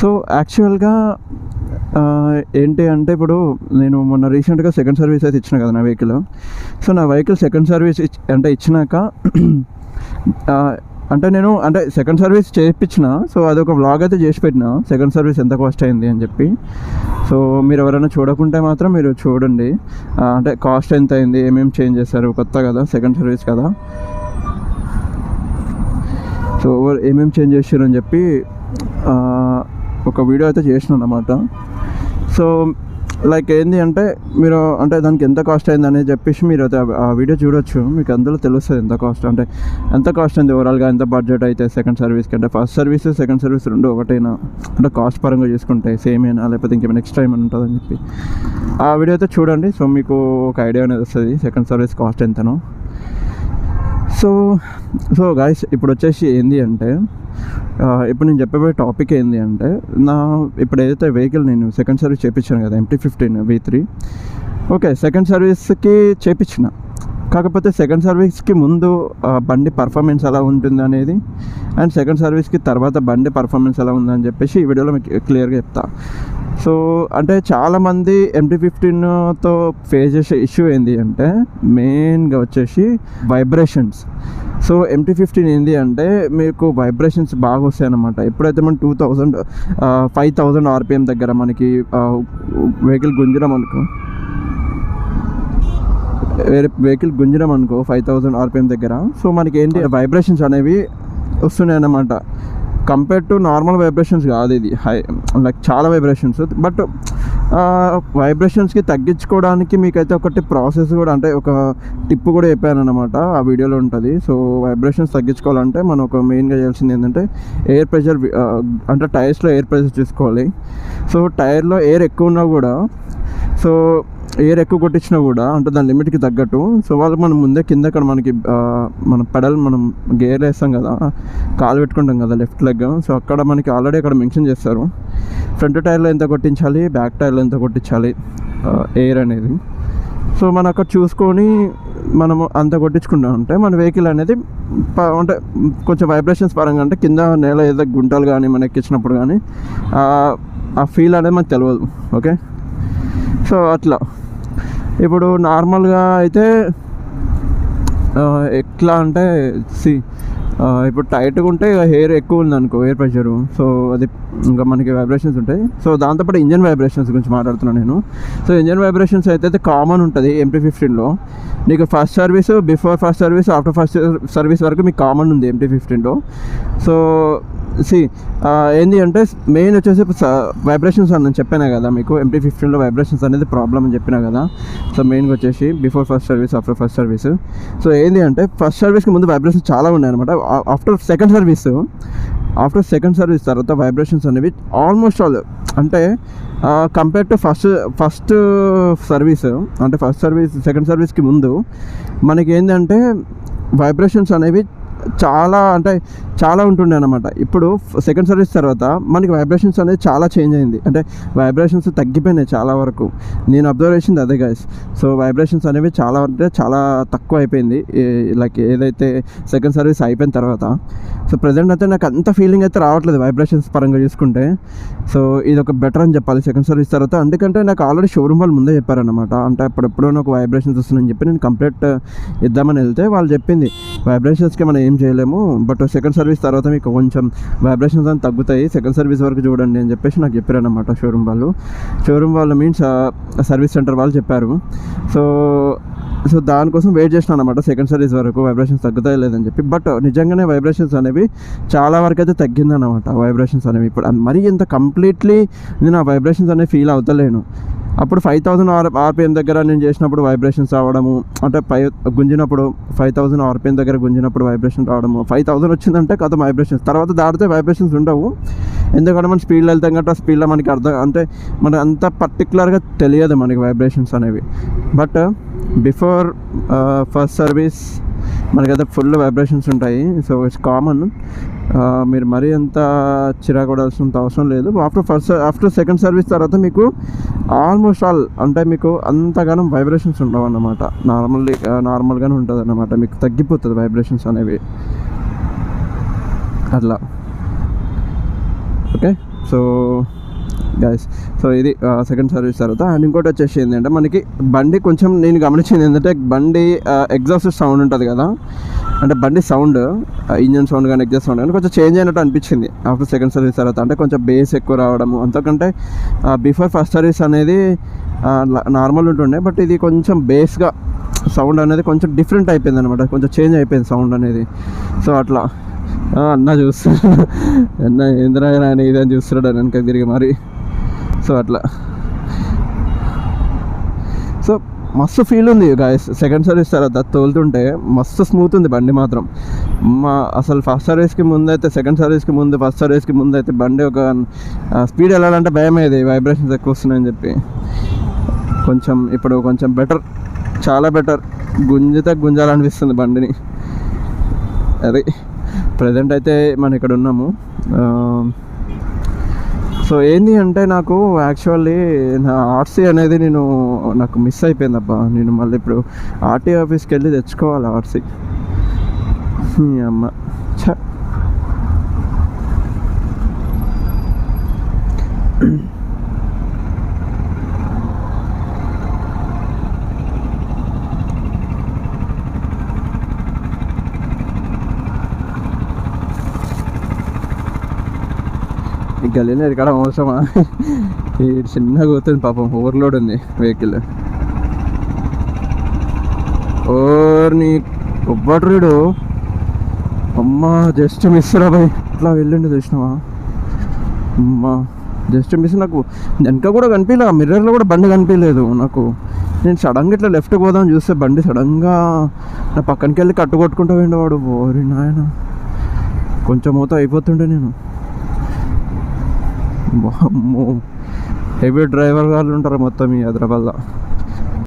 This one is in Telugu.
సో యాక్చువల్గా ఏంటి అంటే ఇప్పుడు నేను మొన్న రీసెంట్గా సెకండ్ సర్వీస్ అయితే ఇచ్చిన కదా నా వెహికల్. సో నా వెహికల్ సెకండ్ సర్వీస్ ఇచ్చినాక నేను సెకండ్ సర్వీస్ చేయించిన. సో అదొక వ్లాగ్ అయితే చేసి పెట్టిన, సెకండ్ సర్వీస్ ఎంత కాస్ట్ అయింది అని చెప్పి. సో మీరు ఎవరైనా చూడకుంటే మాత్రం మీరు చూడండి, కాస్ట్ ఎంత అయింది, ఏమేమి చేంజ్ చేశారు, కొత్త కదా సెకండ్ సర్వీస్ కదా, సో ఏమేమి చేంజ్ చేశారు అని చెప్పి ఒక వీడియో అయితే చేసినాను అన్నమాట. సో లైక్ ఏంది అంటే మీరు దానికి ఎంత కాస్ట్ అయింది అనేది చెప్పేసి మీరు అయితే ఆ వీడియో చూడొచ్చు, మీకు అందులో తెలుస్తుంది ఎంత కాస్ట్ అయింది ఓవరాల్గా, ఎంత బడ్జెట్ అయితే సెకండ్ సర్వీస్కి. ఫస్ట్ సర్వీస్ సెకండ్ సర్వీస్ రెండు ఒకటైనా, కాస్ట్ పరంగా చూసుకుంటే సేమ్ అయినా లేకపోతే ఇంకేమైనా ఎక్స్ట్రా ఏమైనా ఉంటుందని చెప్పి ఆ వీడియో అయితే చూడండి. సో మీకు ఒక ఐడియా అనేది వస్తుంది సెకండ్ సర్వీస్ కాస్ట్ ఎంతనో. సో గాయస్ ఇప్పుడు వచ్చేసి ఏంది అంటే ఇప్పుడు నేను చెప్పబోయే టాపిక్ ఏంది అంటే ఇప్పుడు ఏదైతే వెహికల్ నేను సెకండ్ సర్వీస్ చేయించాను కదా MT-15 V3. ఓకే, సెకండ్ సర్వీస్కి చేయించిన, కాకపోతే సెకండ్ సర్వీస్కి ముందు బండి పర్ఫార్మెన్స్ ఎలా ఉంటుంది అనేది, అండ్ సెకండ్ సర్వీస్కి తర్వాత బండి పర్ఫార్మెన్స్ ఎలా ఉందని చెప్పేసి ఈ వీడియోలో మీకు క్లియర్గా చెప్తా. సో చాలామంది MT-15తో ఫేస్ చేసే ఇష్యూ ఏంటి అంటే మెయిన్గా వచ్చేసి వైబ్రేషన్స్. సో MT-15 ఏంటి అంటే మీకు వైబ్రేషన్స్ బాగా వస్తాయి అన్నమాట. ఎప్పుడైతే మనం 5,000 RPM దగ్గర మనకి వెహికల్ గుంజడం అనుకో 5,000 RPM దగ్గర, సో మనకి ఏంటి వైబ్రేషన్స్ అనేవి వస్తున్నాయి అన్నమాట. కంపేర్ టు నార్మల్ వైబ్రేషన్స్ కాదు ఇది, లైక్ చాలా వైబ్రేషన్స్. బట్ వైబ్రేషన్స్కి తగ్గించుకోవడానికి మీకైతే ఒకటి ప్రాసెస్ కూడా, ఒక టిప్ కూడా చెప్పాను అనమాట, ఆ వీడియోలో ఉంటుంది. సో వైబ్రేషన్స్ తగ్గించుకోవాలంటే మనం ఒక మెయిన్గా చేయాల్సింది ఏంటంటే ఎయిర్ ప్రెషర్, టైర్స్లో ఎయిర్ ప్రెషర్ చూసుకోవాలి. సో టైర్లో ఎయిర్ ఎక్కువ ఉన్నా కూడా, సో ఎయిర్ ఎక్కువ కొట్టించినా కూడా దాని లిమిట్కి తగ్గట్టు, సో వాళ్ళు మనం ముందే కింద అక్కడ మనకి మన పెడల్ మనం గేర్ వేస్తాం కదా, కాలు పెట్టుకుంటాం కదా లెఫ్ట్ లెగ్, సో అక్కడ మనకి ఆల్రెడీ అక్కడ మెన్షన్ చేస్తారు ఫ్రంట్ టైర్లో ఎంత కొట్టించాలి, బ్యాక్ టైర్లో ఎంత కొట్టించాలి ఎయిర్ అనేది. సో మనం అక్కడ చూసుకొని మనము అంత కొట్టించుకుంటా ఉంటే మన వెహికల్ అనేది కొంచెం వైబ్రేషన్స్ పరంగా కింద నేల ఏదో గుంటలు కానీ మనం ఎక్కించినప్పుడు కానీ ఆ ఫీల్ అనేది మనకు తెలియదు. ఓకే, సో అట్లా ఇప్పుడు నార్మల్గా అయితే ఎట్లా అంటే ఇప్పుడు టైట్గా ఉంటే ఎయిర్ ఎక్కువ ఉందనుకో, ఎయిర్ ప్రెషరు, సో అది ఇంకా మనకి వైబ్రేషన్స్ ఉంటాయి. సో దాంతోపాటు ఇంజన్ వైబ్రేషన్స్ గురించి మాట్లాడుతున్నాను నేను. సో ఇంజన్ వైబ్రేషన్స్ అయితే కామన్ ఉంటుంది MT-15లో. నీకు first service, before first service, after first service వరకు మీకు కామన్ ఉంది MT-15లో. సో ఏంటి అంటే మెయిన్ వచ్చేసి వైబ్రేషన్స్ అని నేను చెప్పాను కదా మీకు, MT-15లో వైబ్రేషన్స్ అనేది ప్రాబ్లం అని చెప్పినా కదా. సో మెయిన్గా వచ్చేసి before first service, after first service. So ఏంటి అంటే ఫస్ట్ సర్వీస్కి ముందు వైబ్రేషన్స్ చాలా ఉన్నాయి అనమాట. ఆఫ్టర్ సెకండ్ సర్వీస్ తర్వాత వైబ్రేషన్స్ అనేవి almost all compare to first service, second సర్వీస్కి ముందు మనకి ఏంటంటే వైబ్రేషన్స్ అనేవి చాలా ఉంటుండే అనమాట. ఇప్పుడు సెకండ్ సర్వీస్ తర్వాత మనకి వైబ్రేషన్స్ అనేది చాలా చేంజ్ అయింది, వైబ్రేషన్స్ తగ్గిపోయినాయి చాలా వరకు. నేను అబ్జర్వ్ చేసింది అదే గైస్. సో వైబ్రేషన్స్ అనేవి చాలా తక్కువ అయిపోయింది, లైక్ ఏదైతే సెకండ్ సర్వీస్ అయిపోయిన తర్వాత. సో ప్రజెంట్ అయితే నాకు అంత ఫీలింగ్ అయితే రావట్లేదు వైబ్రేషన్స్ పరంగా చూసుకుంటే. సో ఇది ఒక బెటర్ అని చెప్పాలి సెకండ్ సర్వీస్ తర్వాత. ఎందుకంటే నాకు ఆల్రెడీ షోరూమ్ వాళ్ళు ముందే చెప్పారనమాట, అప్పుడెప్పుడో నాకు వైబ్రేషన్స్ వస్తుందని చెప్పి నేను కంప్లీట్ ఇద్దామని వెళ్తే వాళ్ళు చెప్పింది వైబ్రేషన్స్కి మనం ఏం చేయలేము, బట్ సెకండ్ సర్వీస్ తర్వాత మీకు కొంచెం వైబ్రేషన్స్ అని తగ్గుతాయి, సెకండ్ సర్వీస్ వరకు చూడండి అని చెప్పేసి నాకు చెప్పారనమాట షోరూమ్ వాళ్ళు మీన్స్ సర్వీస్ సెంటర్ వాళ్ళు చెప్పారు. సో దానికోసం వెయిట్ చేసినాను అనమాట సెకండ్ సర్వీస్ వరకు వైబ్రేషన్స్ తగ్గుతాయి లేదని చెప్పి. బట్ నిజంగానే వైబ్రేషన్స్ అనేవి చాలా వరకు అయితే తగ్గిందనమాట. వైబ్రేషన్స్ అనేవి ఇప్పుడు మరీ ఇంత కంప్లీట్లీ నేను ఆ వైబ్రేషన్స్ అనేవి ఫీల్ అవుతలేను. అప్పుడు 5,000 RPM దగ్గర నేను చేసినప్పుడు వైబ్రేషన్స్ రావడము, గుంజినప్పుడు 5,000 RPM దగ్గర గుంజినప్పుడు వైబ్రేషన్ రావడము, 5,000 వచ్చిందంటే కథ వైబ్రేషన్స్, తర్వాత దాటితే వైబ్రేషన్స్ ఉండవు. ఎందుకంటే మనం స్పీడ్లో వెళ్తాం కాబట్టి ఆ స్పీడ్లో మనకి మనకు అంత పర్టికులర్గా తెలియదు మనకి వైబ్రేషన్స్ అనేవి. బట్ బిఫోర్ ఫస్ట్ సర్వీస్ మనకైతే ఫుల్ వైబ్రేషన్స్ ఉంటాయి. సో ఇట్స్ కామన్, మీరు మరీ అంత చిరాకూడాల్సినంత అవసరం లేదు. ఆఫ్టర్ సెకండ్ సర్వీస్ తర్వాత మీకు ఆల్మోస్ట్ ఆల్ మీకు అంతగానం వైబ్రేషన్స్ ఉండవు అన్నమాట. నార్మల్గానే ఉంటుంది అన్నమాట, మీకు తగ్గిపోతుంది వైబ్రేషన్స్ అనేవి అట్లా. ఓకే, సో గైస్, సో ఇది సెకండ్ సర్వీస్ తర్వాత. అండ్ ఇంకోటి వచ్చేసి ఏంటంటే మనకి బండి కొంచెం నేను గమనించింది ఏంటంటే బండి ఎగ్జాస్ట్ సౌండ్ ఉంటుంది కదా, అంటే బండి సౌండ్ ఇంజన్ సౌండ్ కానీ ఎగ్జాస్ట్ సౌండ్ కానీ కొంచెం చేంజ్ అయినట్టు అనిపించింది ఆఫ్టర్ సెకండ్ సర్వీస్ తర్వాత. అంటే కొంచెం బేస్ ఎక్కువ రావడము, అంతకంటే బిఫోర్ ఫస్ట్ సర్వీస్ అనేది నార్మల్ ఉంటుండే, బట్ ఇది కొంచెం బేస్గా సౌండ్ అనేది కొంచెం డిఫరెంట్ అయిపోయింది అనమాట, కొంచెం చేంజ్ అయిపోయింది సౌండ్ అనేది. సో అట్లా అన్న చూస్తాడు, అన్న ఏంద్రా అని ఇదని చూస్తున్నాడు అని వెనక తిరిగి మరి. సో అట్లా, సో మస్తు ఫీల్ ఉంది గాయస్ సెకండ్ సర్వీస్ తర్వాత తోలుతుంటే. మస్తు స్మూత్ ఉంది బండి మాత్రం. అసలు ఫస్ట్ సర్వీస్కి ముందు అయితే, సెకండ్ సర్వీస్కి ముందు ఫస్ట్ సర్వీస్కి ముందు అయితే బండి ఒక స్పీడ్ వెళ్ళాలంటే భయం అయ్యేది, వైబ్రేషన్స్ ఎక్కువ వస్తున్నాయని చెప్పి. కొంచెం ఇప్పుడు కొంచెం బెటర్, చాలా బెటర్, గుంజాలనిపిస్తుంది బండిని. అది ప్రజెంట్ అయితే మనం ఇక్కడ ఉన్నాము. సో ఏంటి అంటే నాకు యాక్చువల్లీ నా ఆర్సీ అనేది నాకు మిస్ అయిపోయింది అబ్బా. నేను మళ్ళీ ఇప్పుడు ఆర్టీ ఆఫీస్కి వెళ్ళి తెచ్చుకోవాలి ఆర్సీ. అమ్మ ఛ. ఈ గల్లీలో ఎక్కడం అవసరమా? ఈ చిన్నగా పోతుంది పాపం, ఓవర్లోడ్ ఉంది వెహికల్. ఓర్ని ఒబ్బట్రీడు అమ్మా, జస్ట్ మిస్ రా బాయ్. ఇట్లా వెళ్ళండి చూసినావా అమ్మా, జస్ట్ మిస్. నాకు వెనక కూడా కనిపించలే, మిర్రర్లో కూడా బండి కనిపించలేదు నాకు. నేను సడన్గా ఇట్లా లెఫ్ట్ పోదాం చూస్తే బండి సడన్గా నా పక్కనకి వెళ్ళి కట్టుకొట్టుకుంటూ పోయిండు వాడు. ఓరి నాయన, కొంచెం మూత అయిపోతుండే నేను. హెవీ డ్రైవర్ వాళ్ళు ఉంటారు మొత్తం ఈ హైదరాబాద్లో.